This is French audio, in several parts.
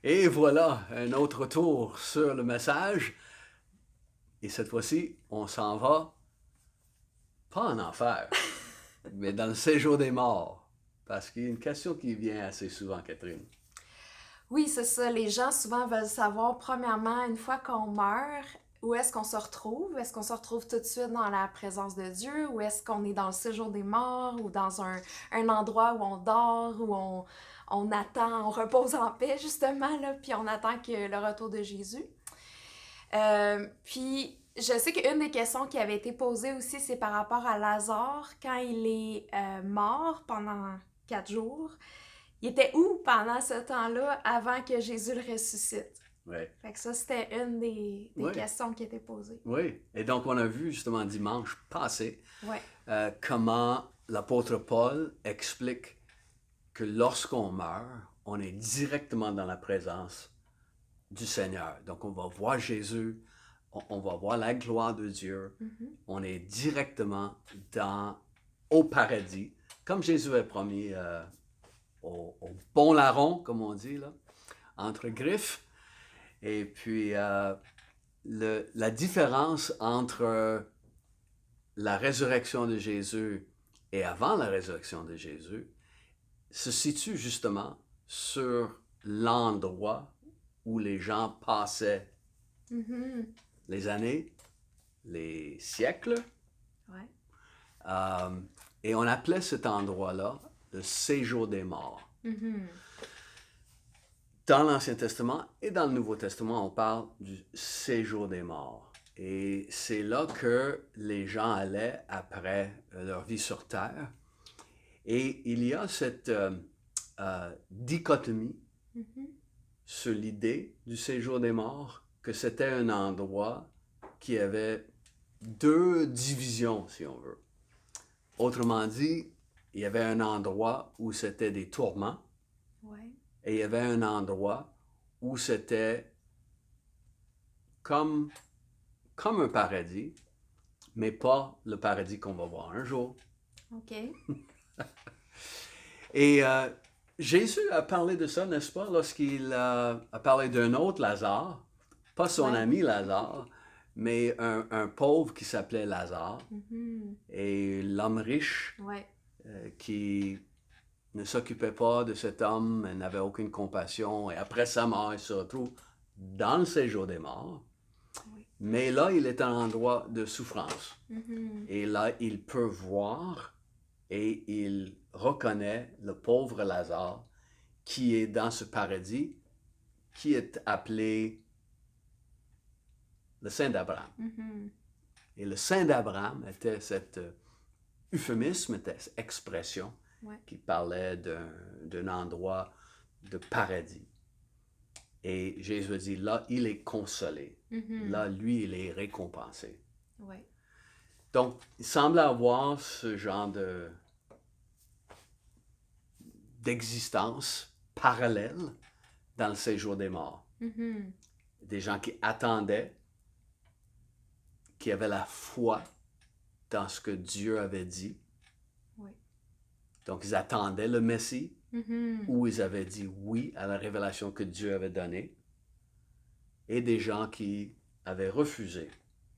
Et voilà, un autre tour sur le message. Et cette fois-ci, on s'en va, pas en enfer, mais dans le séjour des morts. Parce qu'il y a une question qui vient assez souvent, Catherine. Oui, c'est ça. Les gens souvent veulent savoir, premièrement, une fois qu'on meurt, où est-ce qu'on se retrouve? Est-ce qu'on se retrouve tout de suite dans la présence de Dieu? Ou est-ce qu'on est dans le séjour des morts? Ou dans un endroit où on dort, on attend, on repose en paix, justement, là, puis on attend que le retour de Jésus? Puis, je sais qu'une des questions qui avait été posée aussi, c'est par rapport à Lazare, quand il est mort pendant 4 jours. Il était où pendant ce temps-là avant que Jésus le ressuscite? Oui, Fait que ça, c'était une des oui, questions qui était posée. oui. Et donc, on a vu justement dimanche passé Ouais. comment l'apôtre Paul explique que lorsqu'on meurt, on est directement dans la présence du Seigneur. Donc, on va voir Jésus, on va voir la gloire de Dieu, Mhm. on est directement au paradis, comme Jésus a promis au bon larron, comme on dit, là, entre griffes. Et puis, la différence entre la résurrection de Jésus et avant la résurrection de Jésus se situe justement sur l'endroit où les gens passaient Mhm. les années, les siècles, Ouais. euh, et on appelait cet endroit-là le séjour des morts. Mhm. Dans l'Ancien Testament et dans le Nouveau Testament, on parle du séjour des morts. Et c'est là que les gens allaient après leur vie sur Terre. Et il y a cette dichotomie Mhm. sur l'idée du séjour des morts, que c'était un endroit qui avait deux divisions, si on veut. Autrement dit, il y avait un endroit où c'était des tourments Ouais. et il y avait un endroit où c'était comme, comme un paradis, mais pas le paradis qu'on va voir un jour. OK. Et Jésus a parlé de ça, n'est-ce pas, lorsqu'il a parlé d'un autre Lazare, pas son Ouais. ami Lazare, mais un pauvre qui s'appelait Lazare, Mhm. et l'homme riche Ouais. qui ne s'occupait pas de cet homme, n'avait aucune compassion, et après sa mort, il se retrouve dans le séjour des morts. Oui. Mais là, il est à un endroit de souffrance. Mhm. Et là, il peut voir et il reconnaît le pauvre Lazare qui est dans ce paradis, qui est appelé le Saint d'Abraham. Mhm. Et le Saint d'Abraham était cet euphémisme, était cette expression Ouais. qui parlait d'un endroit de paradis. Et Jésus dit, là, il est consolé. Mhm. Là, lui, il est récompensé. Ouais. Donc, il semble avoir ce genre d'existence parallèle dans le séjour des morts. Mhm. Des gens qui attendaient, qui avaient la foi dans ce que Dieu avait dit. Ouais. Donc, ils attendaient le Messie, Mhm. ou ils avaient dit oui à la révélation que Dieu avait donnée, et des gens qui avaient refusé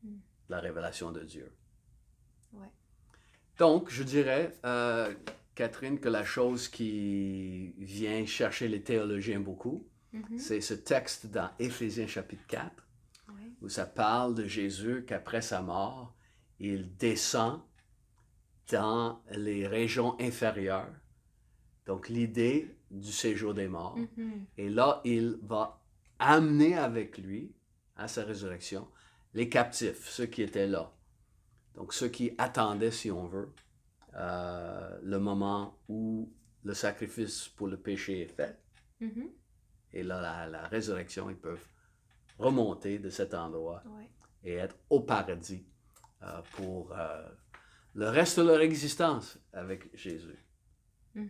Mhm. la révélation de Dieu. Ouais. Donc, je dirais, Catherine, que la chose qui vient chercher les théologiens beaucoup, Mhm. c'est ce texte dans Éphésiens chapitre 4, Ouais. où ça parle de Jésus qu'après sa mort, il descend dans les régions inférieures. Donc, l'idée du séjour des morts. Mhm. Et là, il va amener avec lui, à sa résurrection, les captifs, ceux qui étaient là. Donc, ceux qui attendaient, si on veut, le moment où le sacrifice pour le péché est fait. Mhm. Et là, la résurrection, ils peuvent remonter de cet endroit Ouais. et être au paradis pour le reste de leur existence avec Jésus.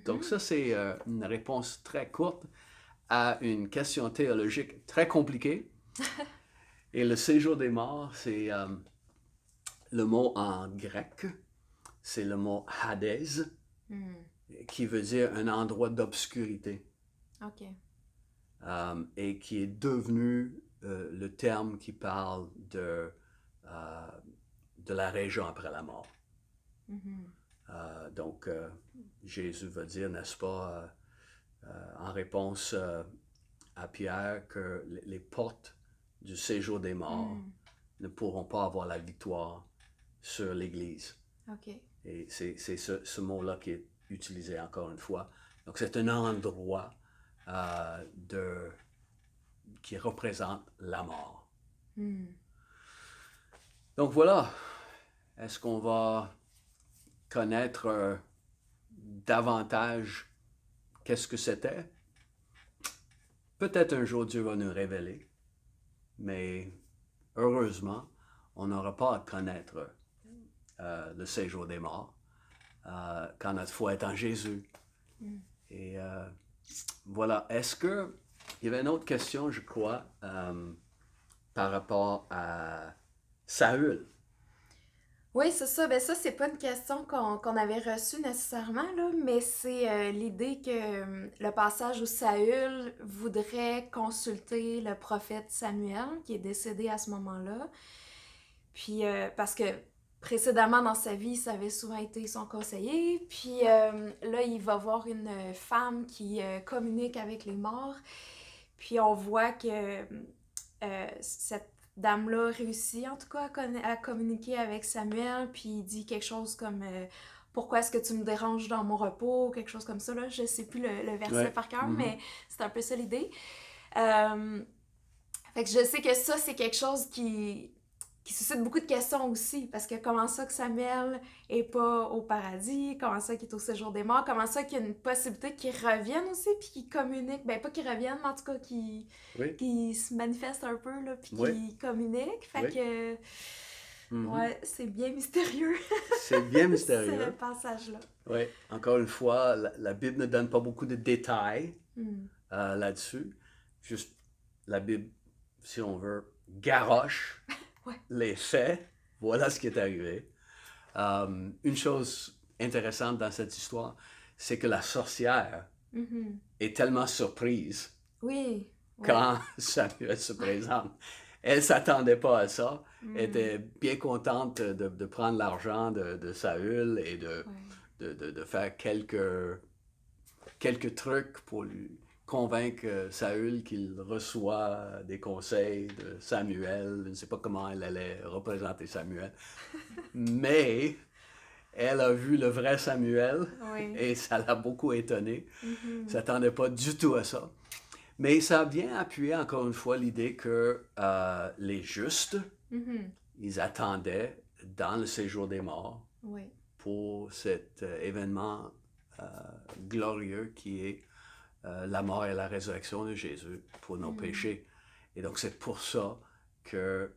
Donc Mhm. ça, c'est une réponse très courte à une question théologique très compliquée. Et le séjour des morts, c'est le mot en grec, c'est le mot Hadès, Mhm. qui veut dire un endroit d'obscurité. OK. et qui est devenu le terme qui parle de la région après la mort. Donc, Jésus va dire, n'est-ce pas, en réponse à Pierre, que les portes du séjour des morts ne pourront pas avoir la victoire sur l'Église. OK. Et c'est ce mot-là qui est utilisé encore une fois. Donc, c'est un endroit qui représente la mort. Donc, voilà. Est-ce qu'on va connaître davantage qu'est-ce que c'était? Peut-être un jour Dieu va nous révéler, mais heureusement, on n'aura pas à connaître le séjour des morts quand notre foi est en Jésus. Et voilà. Est-ce que il y avait une autre question, je crois, par rapport à Saül? Oui, c'est ça. Ben ça, c'est pas une question qu'on avait reçue nécessairement, là, mais c'est l'idée que le passage où Saül voudrait consulter le prophète Samuel, qui est décédé à ce moment-là. Puis, parce que précédemment dans sa vie, ça avait souvent été son conseiller. Puis là, il va voir une femme qui communique avec les morts. Puis on voit que cette dame-là réussit en tout cas à communiquer avec Samuel, puis il dit quelque chose comme pourquoi est-ce que tu me déranges dans mon repos, quelque chose comme ça, là. Je sais plus le verset par cœur, mais c'est un peu ça l'idée. Fait que je sais que ça, c'est quelque chose qui suscite beaucoup de questions aussi, parce que comment ça que Samuel est pas au paradis, comment ça qu'il est au séjour des morts, comment ça qu'il y a une possibilité qu'il revienne aussi, puis qu'il communique, ben pas qu'il revienne, mais en tout cas qu'il se manifeste un peu, là, puis qu'il communique, fait que... Ouais, c'est bien mystérieux. C'est bien mystérieux. Ce passage-là. Oui, encore une fois, la Bible ne donne pas beaucoup de détails là-dessus. Juste, la Bible, si on veut, garoche les faits. Voilà ce qui est arrivé. Une chose intéressante dans cette histoire, c'est que la sorcière est tellement surprise quand Samuel se présente. Elle ne s'attendait pas à ça. Elle était bien contente de prendre l'argent de Saül et de faire quelques trucs pour lui convaincre Saül qu'il reçoit des conseils de Samuel. Je ne sais pas comment elle allait représenter Samuel. Mais elle a vu le vrai Samuel et ça l'a beaucoup étonnée. Elle ne s'attendait pas du tout à ça. Mais ça vient appuyer encore une fois l'idée que les justes, ils attendaient dans le séjour des morts pour cet événement glorieux qui est la mort et la résurrection de Jésus pour nos péchés. Et donc c'est pour ça que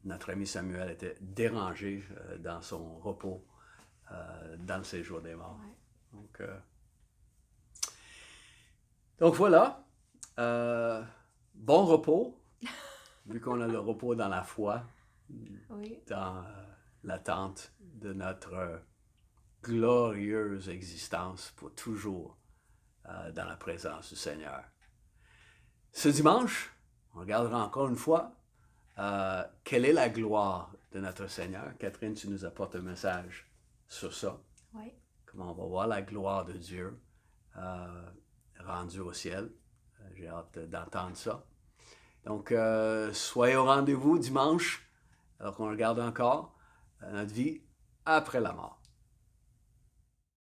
notre ami Samuel était dérangé dans son repos dans le séjour des morts. Donc voilà, bon repos, vu qu'on a le repos dans la foi, dans l'attente de notre glorieuse existence pour toujours dans la présence du Seigneur. Ce dimanche, on regardera encore une fois quelle est la gloire de notre Seigneur. Catherine, tu nous apportes un message sur ça. Oui. Comment on va voir la gloire de Dieu rendue au ciel. J'ai hâte d'entendre ça. Donc, soyez au rendez-vous dimanche, alors qu'on regarde encore notre vie après la mort.